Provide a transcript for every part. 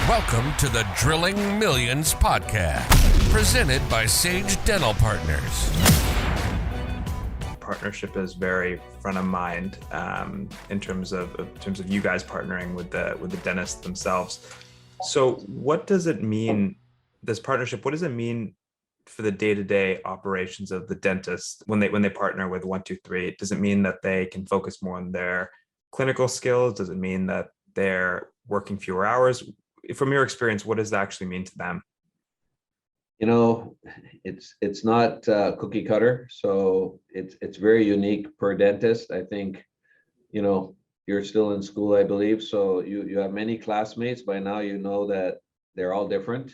Welcome to the Drilling Millions podcast, presented by Sage Dental Partners. Partnership is very front of mind in terms of you guys partnering with the dentists themselves. So, what does it mean? This partnership, what does it mean for the day-to-day operations of the dentist when they partner with 123? Does it mean that they can focus more on their clinical skills? Does it mean that they're working fewer hours? From your experience, what does that actually mean to them? You know, it's not cookie cutter, so it's very unique per dentist. I think, you know, you're still in school, I believe, so you have many classmates. By now you know that they're all different.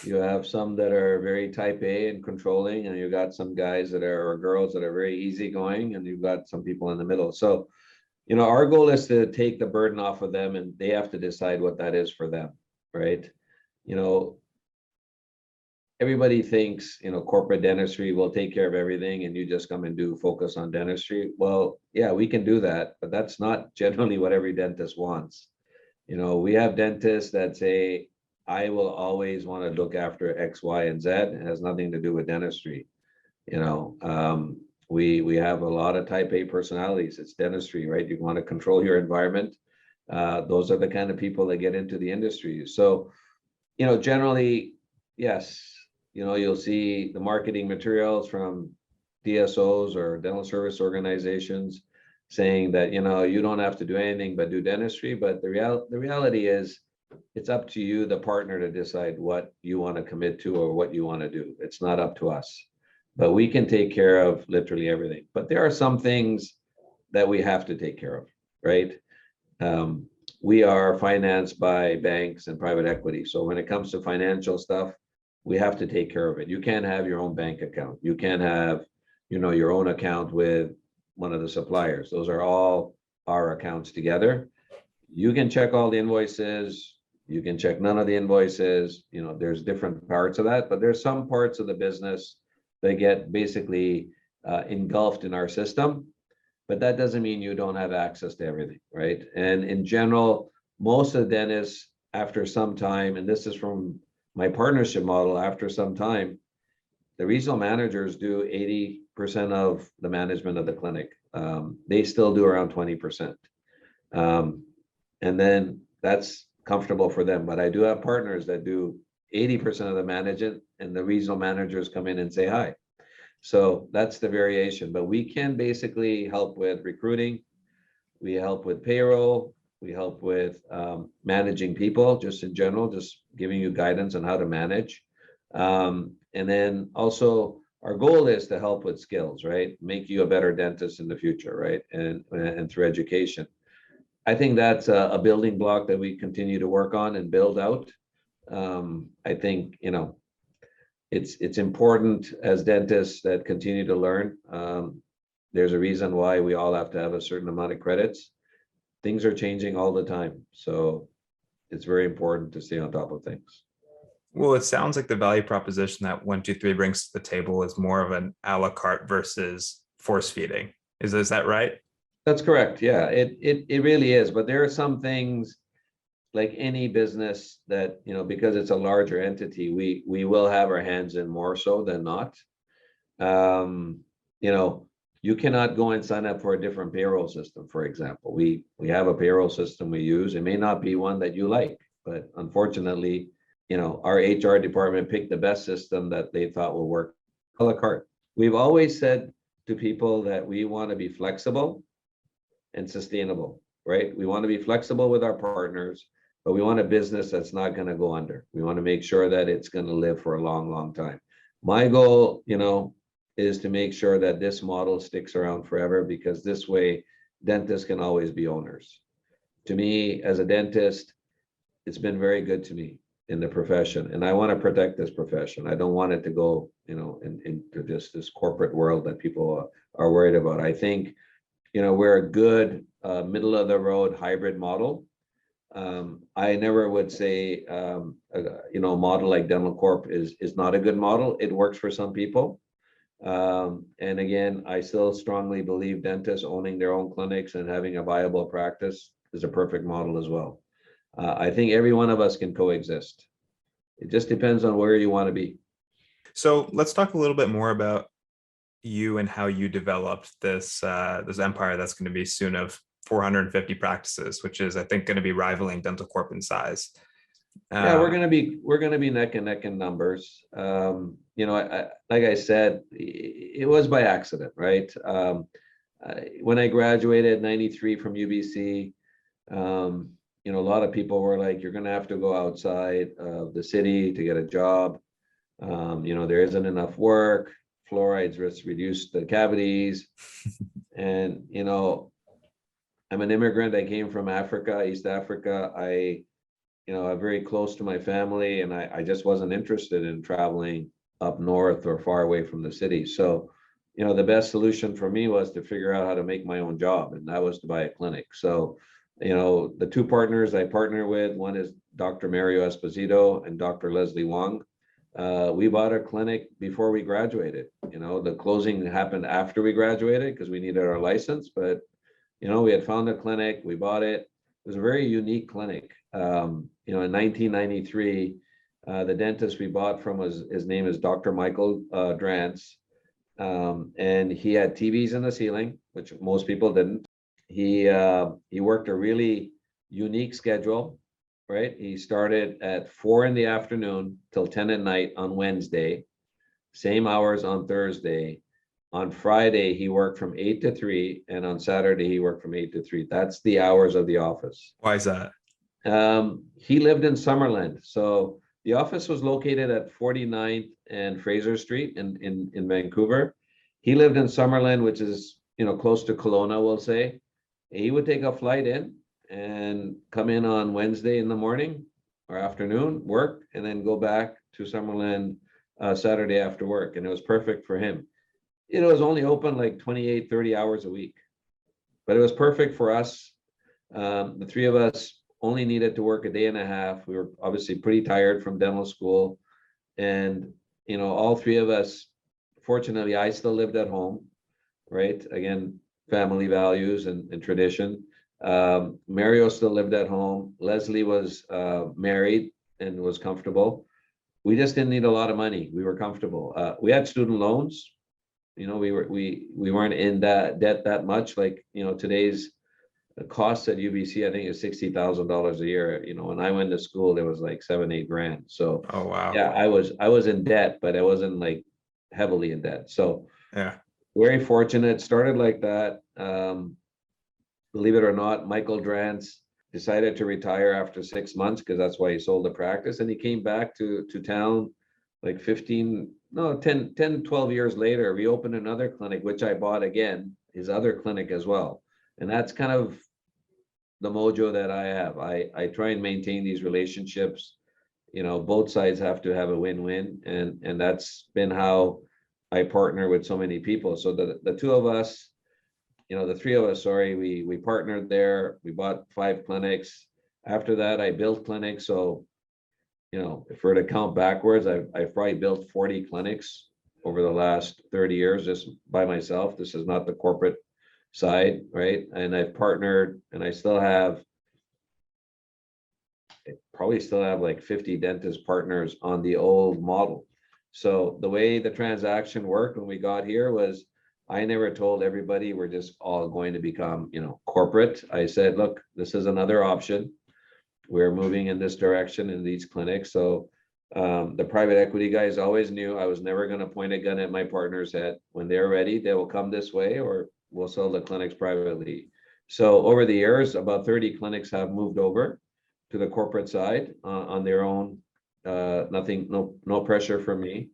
You have some that are very type A and controlling, and you got some guys that are, or girls that are very easygoing, and you've got some people in the middle. So, you know, our goal is to take the burden off of them, and they have to decide what that is for them, right? You know, everybody thinks, you know, corporate dentistry will take care of everything and you just come and do focus on dentistry. Well, yeah, we can do that, but that's not generally what every dentist wants. You know, we have dentists that say, I will always want to look after X, Y, and Z. It has nothing to do with dentistry. You know, we have a lot of type A personalities. It's dentistry, right? You want to control your environment. Those are the kind of people that get into the industry. So, you know, generally, yes, you know, you'll see the marketing materials from DSOs or dental service organizations saying that, you know, you don't have to do anything but do dentistry. But the reality is, it's up to you, the partner, to decide what you want to commit to or what you want to do. It's not up to us, but we can take care of literally everything. But there are some things that we have to take care of, right? We are financed by banks and private equity. So when it comes to financial stuff, we have to take care of it. You can't have your own bank account. You can't have, you know, your own account with one of the suppliers. Those are all our accounts together. You can check all the invoices. You can check none of the invoices. You know, there's different parts of that, but there's some parts of the business that get basically engulfed in our system. But that doesn't mean you don't have access to everything, right? And in general, most of the dentists, after some time, and this is from my partnership model, after some time, the regional managers do 80% of the management of the clinic. They still do around 20%. And then that's comfortable for them. But I do have partners that do 80% of the management, and the regional managers come in and say hi. So that's the variation. But we can basically help with recruiting. We help with payroll. We help with managing people, just in general, just giving you guidance on how to manage. And then also our goal is to help with skills, right? Make you a better dentist in the future, right? And through education. I think that's a building block that we continue to work on and build out. I think, you know, it's important as dentists that continue to learn. There's a reason why we all have to have a certain amount of credits. Things are changing all the time. So it's very important to stay on top of things. Well, it sounds like the value proposition that 123 brings to the table is more of an a la carte versus force feeding. Is that right? That's correct. Yeah, it really is. But there are some things, like any business, that, you know, because it's a larger entity, we will have our hands in more so than not. You know, you cannot go and sign up for a different payroll system, for example. We have a payroll system we use. It may not be one that you like, but unfortunately, you know, our HR department picked the best system that they thought will work. A la carte. We've always said to people that we want to be flexible and sustainable, right? We want to be flexible with our partners, but we want a business that's not going to go under. We want to make sure that it's going to live for a long, long time. My goal, you know, is to make sure that this model sticks around forever, because this way dentists can always be owners. To me, as a dentist, it's been very good to me in the profession, and I want to protect this profession. I don't want it to go, you know, into just this corporate world that people are worried about. I think, you know, we're a good middle of the road hybrid model. I never would say, you know, a model like Dental Corp is not a good model. It works for some people. And again, I still strongly believe dentists owning their own clinics and having a viable practice is a perfect model as well. I think every one of us can coexist. It just depends on where you want to be. So let's talk a little bit more about you and how you developed this empire that's going to be soon of 450 practices, which is, I think, going to be rivaling Dental Corp in size. Yeah, we're gonna be neck and neck in numbers. Like I said, it was by accident, right? When I graduated in '93 from UBC, a lot of people were like, "You're gonna have to go outside of the city to get a job. There isn't enough work. Fluorides reduce the cavities." And I'm an immigrant. I came from Africa, East Africa. I'm very close to my family, and I just wasn't interested in traveling up north or far away from the city. So, the best solution for me was to figure out how to make my own job, and that was to buy a clinic. So, the two partners I partner with, one is Dr. Mario Esposito and Dr. Leslie Wong. We bought a clinic before we graduated. The closing happened after we graduated because we needed our license, but we had found a clinic, we bought it. It was a very unique clinic. In 1993, the dentist we bought from his name is Dr. Michael Drance, and he had TVs in the ceiling, which most people didn't. He worked a really unique schedule, right? He started at 4 p.m. till 10 p.m. on Wednesday, same hours on Thursday. On Friday, he worked from 8 to 3, and on Saturday, he worked from 8 to 3. That's the hours of the office. Why is that? He lived in Summerland. So the office was located at 49th and Fraser Street in Vancouver. He lived in Summerland, which is, close to Kelowna, we'll say. He would take a flight in and come in on Wednesday in the morning or afternoon, work, and then go back to Summerland Saturday after work. And it was perfect for him. It was only open like 28, 30 hours a week, but it was perfect for us. The three of us only needed to work a day and a half. We were obviously pretty tired from dental school. And, all three of us, fortunately, I still lived at home, right? Again, family values and tradition. Mario still lived at home. Leslie was married and was comfortable. We just didn't need a lot of money. We were comfortable. We had student loans. We weren't in that debt that much. Like, today's costs at UBC, I think, is $60,000 a year. When I went to school, there was like $7-8 grand. So, Oh, wow. yeah, I was in debt, but I wasn't like heavily in debt. So, Yeah. very fortunate. Started like that. Believe it or not, Michael Drance decided to retire after 6 months because that's why he sold the practice, and he came back to town like 10, 12 years later. We opened another clinic, which I bought again, his other clinic as well. And that's kind of the mojo that I have. I try and maintain these relationships. Both sides have to have a win-win, and that's been how I partner with so many people. So the two of us, the three of us, sorry, we partnered there. We bought 5 clinics. After that, I built clinics. So, if we're to count backwards, I've probably built 40 clinics over the last 30 years just by myself. This is not the corporate side, right? And I've partnered, and I probably still have like 50 dentist partners on the old model. So the way the transaction worked when we got here was, I never told everybody we're just all going to become, corporate. I said, look, this is another option. We're moving in this direction in these clinics. So the private equity guys always knew I was never going to point a gun at my partner's head. When they're ready, they will come this way, or we'll sell the clinics privately. So over the years, about 30 clinics have moved over to the corporate side on their own. No pressure from me.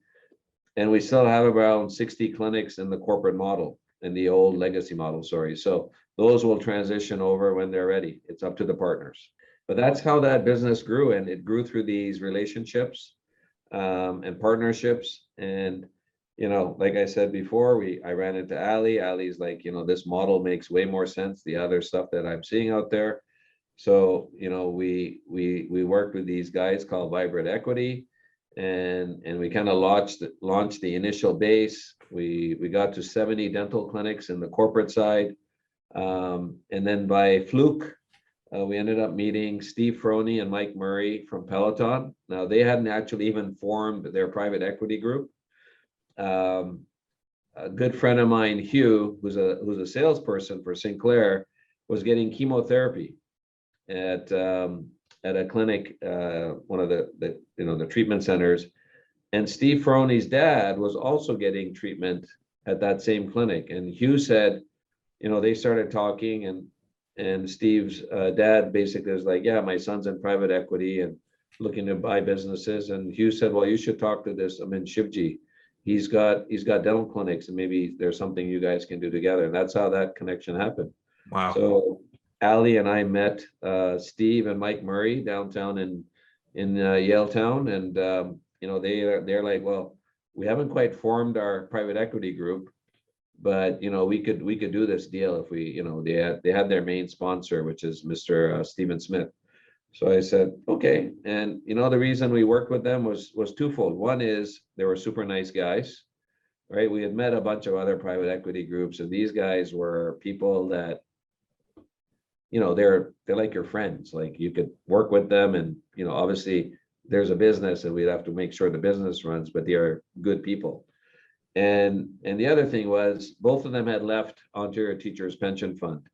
And we still have around 60 clinics in the corporate model, in the old legacy model, sorry. So those will transition over when they're ready. It's up to the partners. But that's how that business grew, and it grew through these relationships and partnerships. And like I said before, I ran into Ali. Ali's like, this model makes way more sense, the other stuff that I'm seeing out there. So we worked with these guys called Vibrant Equity, and we kind of launched the initial base. We got to 70 dental clinics in the corporate side, and then by fluke, we ended up meeting Steve Froney and Mike Murray from Peloton. Now, they hadn't actually even formed their private equity group. A good friend of mine, Hugh, who's a salesperson for Sinclair, was getting chemotherapy at a clinic, one of the treatment centers. And Steve Froney's dad was also getting treatment at that same clinic. And Hugh said, they started talking, and Steve's dad basically was like, yeah, my son's in private equity and looking to buy businesses. And Hugh said, well, you should talk to this Amin Shivji. He's got dental clinics, and maybe there's something you guys can do together. And that's how that connection happened. Wow. So Ali and I met Steve and Mike Murray downtown in Yaletown, and they're like, well, we haven't quite formed our private equity group, but we could do this deal if we, they had their main sponsor, which is Mr. Stephen Smith. So I said, okay. And the reason we worked with them was twofold. One is they were super nice guys, right? We had met a bunch of other private equity groups, and these guys were people that, they're like your friends. Like, you could work with them, and obviously there's a business and we'd have to make sure the business runs, but they are good people. And the other thing was, both of them had left Ontario Teachers Pension Fund,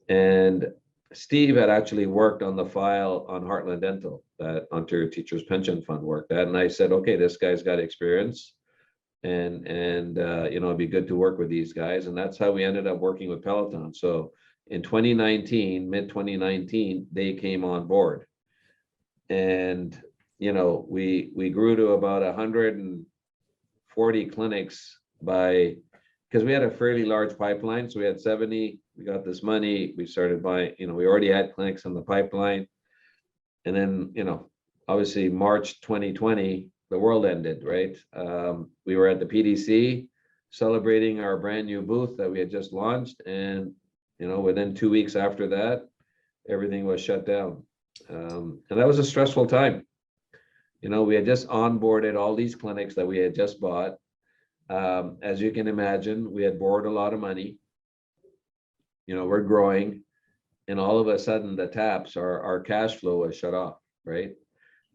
and Steve had actually worked on the file on Heartland Dental that Ontario Teachers Pension Fund worked at. And I said, okay, this guy's got experience, and it'd be good to work with these guys. And that's how we ended up working with Peloton. So in 2019, mid 2019, they came on board, and we grew to about 140 clinics because we had a fairly large pipeline. So we had 70, we got this money, we started buying, we already had clinics in the pipeline. And then, obviously March 2020, the world ended, right? We were at the PDC celebrating our brand new booth that we had just launched. And, within 2 weeks after that, everything was shut down. And that was a stressful time. We had just onboarded all these clinics that we had just bought. As you can imagine, we had borrowed a lot of money. We're growing, and all of a sudden the taps, our cash flow was shut off, right?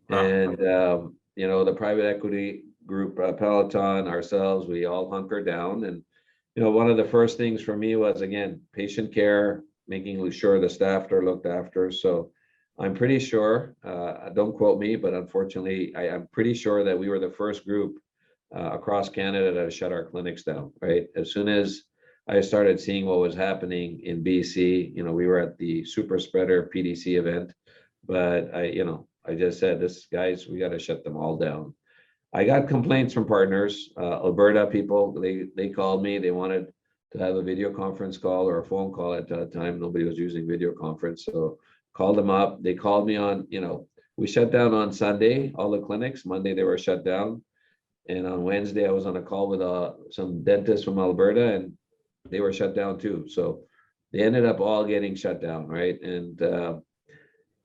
And the private equity group, Peloton, ourselves, we all hunkered down. And one of the first things for me was, again, patient care, making sure the staff are looked after. So I'm pretty sure, don't quote me, but unfortunately, I'm pretty sure that we were the first group across Canada to shut our clinics down, right? As soon as I started seeing what was happening in BC, we were at the super spreader PDC event, but I just said, guys, we got to shut them all down. I got complaints from partners, Alberta people, they called me, they wanted to have a video conference call or a phone call at that time. Nobody was using video conference. So called them up, they called me on, we shut down on Sunday, all the clinics. Monday, they were shut down. And on Wednesday, I was on a call with some dentists from Alberta, and they were shut down too. So they ended up all getting shut down, right? And,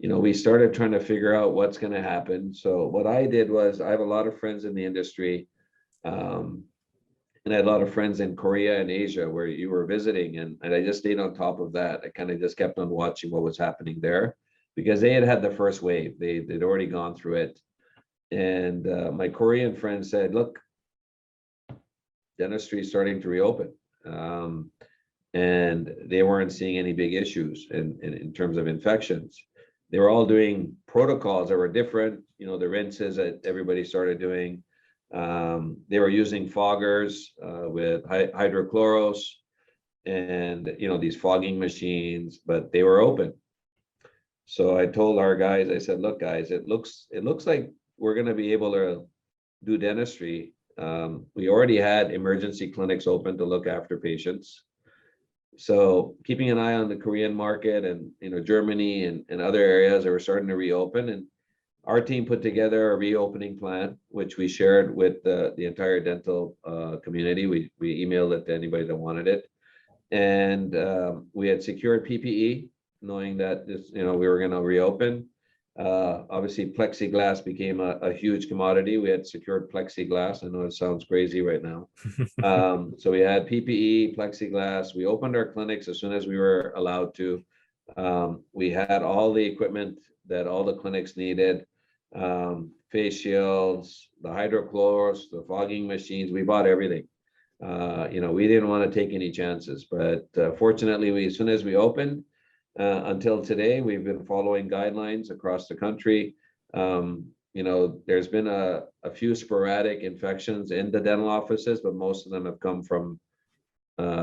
we started trying to figure out what's going to happen. So what I did was, I have a lot of friends in the industry, and I had a lot of friends in Korea and Asia where you were visiting, and I just stayed on top of that. I kind of just kept on watching what was happening there, because they had the first wave. They'd already gone through it. And my Korean friend said, look, dentistry is starting to reopen. And they weren't seeing any big issues in terms of infections. They were all doing protocols that were different, the rinses that everybody started doing. They were using foggers with hydrochloros and, these fogging machines, but they were open. So I told our guys, I said, look, guys, it looks like we're going to be able to do dentistry. We already had emergency clinics open to look after patients. So keeping an eye on the Korean market and, Germany and other areas that were starting to reopen. And our team put together a reopening plan, which we shared with the entire dental community. We emailed it to anybody that wanted it. And we had secured PPE, knowing that we were going to reopen. Obviously, plexiglass became a huge commodity. We had secured plexiglass. I know it sounds crazy right now. So we had PPE, plexiglass. We opened our clinics as soon as we were allowed to. We had all the equipment that all the clinics needed, face shields, the hydrochlors, the fogging machines. We bought everything. We didn't want to take any chances, but fortunately, as soon as we opened, until today, we've been following guidelines across the country. There's been a few sporadic infections in the dental offices, but most of them have come from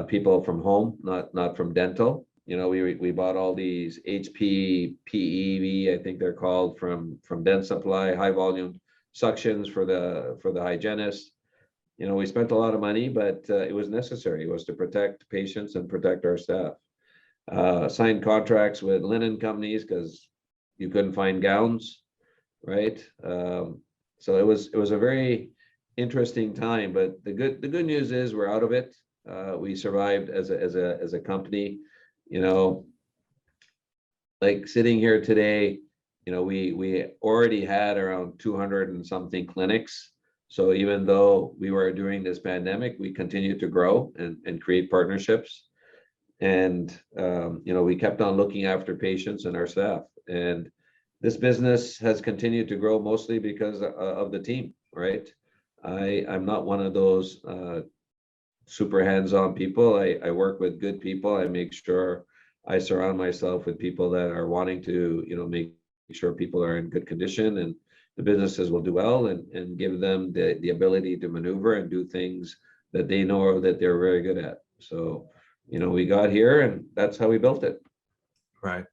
people from home, not from dental. We bought all these HPPEV, I think they're called, from Dent Supply, high volume suctions for the hygienist. We spent a lot of money, but it was necessary. It was to protect patients and protect our staff. Signed contracts with linen companies because you couldn't find gowns, right? So it was a very interesting time, but the good news is we're out of it. We survived as a company. Like sitting here today, we already had around 200 and something clinics. So even though we were during this pandemic, we continued to grow and create partnerships. And, we kept on looking after patients and our staff. And this business has continued to grow mostly because of the team, right? I'm not one of those super hands-on people. I work with good people. I make sure I surround myself with people that are wanting to, make sure people are in good condition and the businesses will do well, and give them the ability to maneuver and do things that they know that they're very good at. So, we got here and that's how we built it. Right.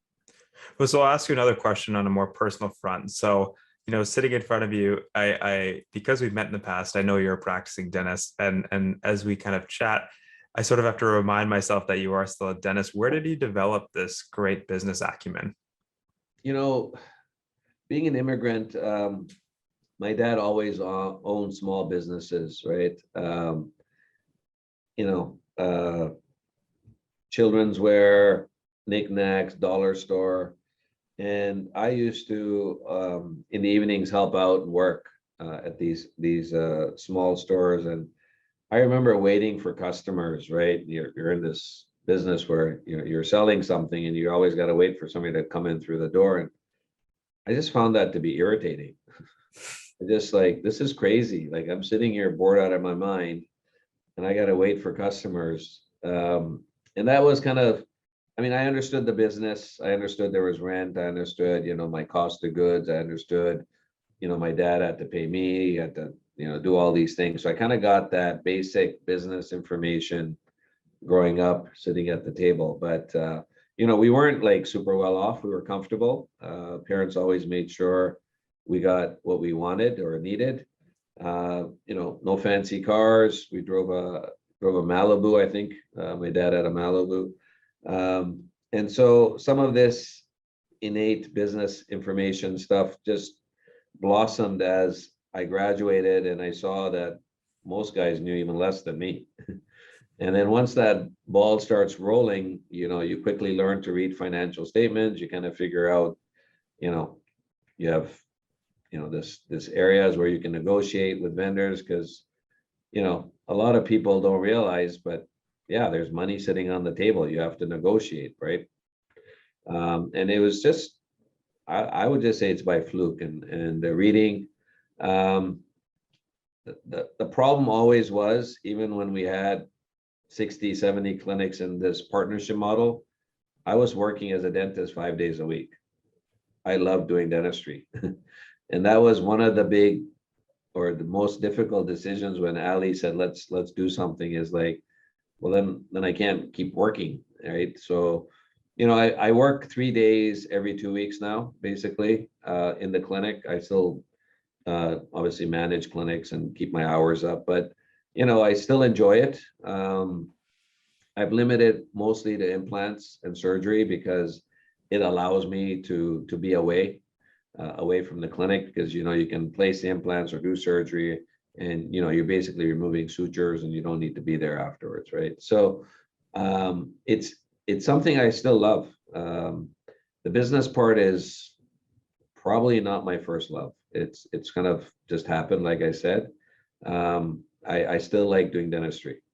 Well, so I'll ask you another question on a more personal front. So, sitting in front of you, I because we've met in the past, I know you're a practicing dentist, and as we kind of chat, I sort of have to remind myself that you are still a dentist. Where did you develop this great business acumen? Being an immigrant, my dad always owned small businesses, right? You know, children's wear, knickknacks, dollar store. And I used to, in the evenings, help out and work at these small stores. And I remember waiting for customers, right? You're in this business where you're selling something and you always got to wait for somebody to come in through the door. And I just found that to be irritating. Just like, this is crazy. Like, I'm sitting here bored out of my mind and I got to wait for customers. And that was kind of, I mean, I understood the business. I understood there was rent. I understood, my cost of goods. I understood, my dad had to pay me, he had to, do all these things. So I kind of got that basic business information growing up, sitting at the table. But, we weren't like super well off. We were comfortable. Parents always made sure we got what we wanted or needed. No fancy cars. We drove a Malibu, I think. My dad had a Malibu. And so some of this innate business information stuff just blossomed as I graduated, and I saw that most guys knew even less than me. And then once that ball starts rolling, you quickly learn to read financial statements. You kind of figure out, you have, this areas where you can negotiate with vendors because, a lot of people don't realize, but yeah, there's money sitting on the table. You have to negotiate, right? And it was just, I would just say it's by fluke and the reading. The problem always was, even when we had 60, 70 clinics in this partnership model, I was working as a dentist 5 days a week. I love doing dentistry. And that was one of the big or the most difficult decisions when Ali said, let's do something, is like, well, then I can't keep working, right? So, I work 3 days every 2 weeks now, basically, in the clinic. I still obviously manage clinics and keep my hours up, but I still enjoy it. I've limited mostly to implants and surgery because it allows me to be away from the clinic, because you can place the implants or do surgery, and you're basically removing sutures and you don't need to be there afterwards, right? So it's something I still love. The business part is probably not my first love. It's kind of just happened, like I said. I still like doing dentistry.